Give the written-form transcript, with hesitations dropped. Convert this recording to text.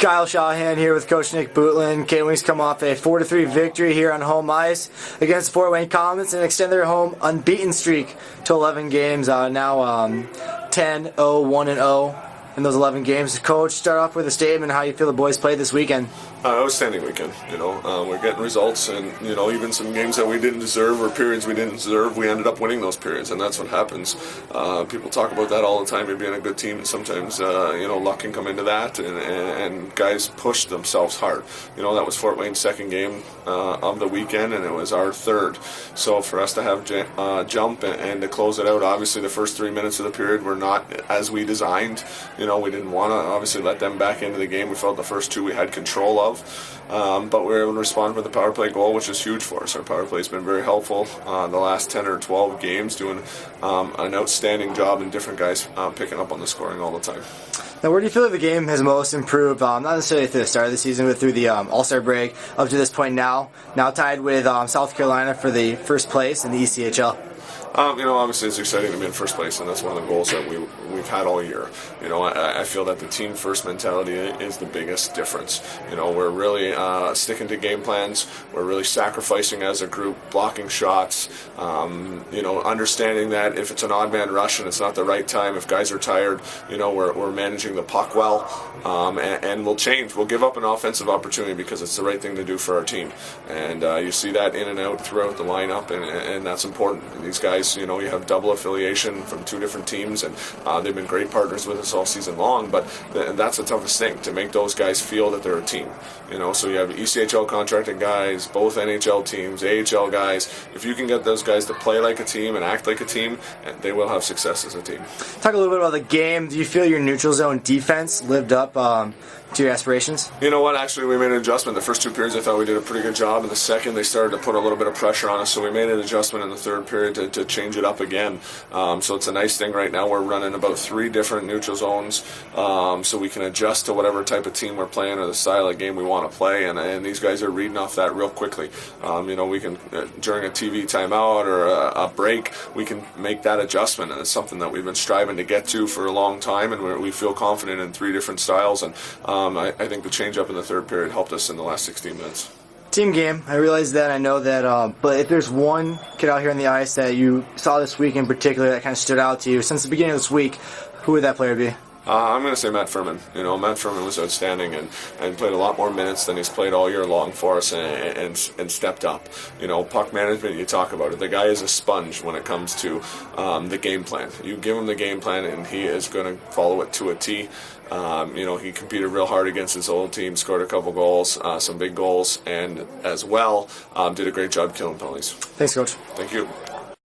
Kyle Shawhan here with Coach Nick Bootland. K-Wings come off a 4-3 victory here on home ice against Fort Wayne Komets and extend their home unbeaten streak to 11 games. Now 10-0, 1-0 in those 11 games. Coach, start off with a statement on how you feel the boys played this weekend. Outstanding weekend. We're getting results, and even some games that we didn't deserve or periods we didn't deserve, we ended up winning those periods, and that's what happens. People talk about that all the time, you're being a good team, and sometimes luck can come into that, and guys push themselves hard. That was Fort Wayne's second game of the weekend, and it was our third. So for us to have jump and to close it out, obviously the first 3 minutes of the period were not as we designed. We didn't want to obviously let them back into the game. We felt the first two we had control of. But we were able to respond with a power play goal, which is huge for us. Our power play has been very helpful the last 10 or 12 games, doing an outstanding job, and different guys picking up on the scoring all the time. Now, where do you feel like the game has most improved? Not necessarily through the start of the season, but through the All-Star break up to this point now tied with South Carolina for the first place in the ECHL. Obviously it's exciting to be in first place, and that's one of the goals that we've had all year. I feel that the team first mentality is the biggest difference. We're really sticking to game plans. We're really sacrificing as a group, blocking shots. Understanding that if it's an odd man rush and it's not the right time, if guys are tired, we're managing the puck well, and we'll change. We'll give up an offensive opportunity because it's the right thing to do for our team, and you see that in and out throughout the lineup, and that's important. And these guys, you have double affiliation from two different teams, and they've been great partners with us all season long, but that's the toughest thing, to make those guys feel that they're a team. So you have ECHL contracted guys, both NHL teams, AHL guys. If you can get those guys to play like a team and act like a team, they will have success as a team. Talk a little bit about the game. Do you feel your neutral zone defense lived up to your aspirations? You know what? Actually, we made an adjustment. The first two periods, I thought we did a pretty good job. In the second, they started to put a little bit of pressure on us, so we made an adjustment in the third period to change it up again. So it's a nice thing right now. We're running about 3 different neutral zones, so we can adjust to whatever type of team we're playing or the style of game we want to play, and these guys are reading off that real quickly. We can, during a TV timeout or a break, we can make that adjustment, and it's something that we've been striving to get to for a long time, and we feel confident in 3 different styles, and I think the change-up in the third period helped us in the last 16 minutes. Team game, I realize that, I know that, but if there's one kid out here on the ice that you saw this week in particular that kind of stood out to you since the beginning of this week, who would that player be? I'm going to say Matt Furman. Matt Furman was outstanding and played a lot more minutes than he's played all year long for us, and stepped up. Puck management, you talk about it. The guy is a sponge when it comes to the game plan. You give him the game plan, and he is going to follow it to a T. He competed real hard against his old team, scored a couple goals, some big goals, and as well did a great job killing penalties. Thanks, Coach. Thank you.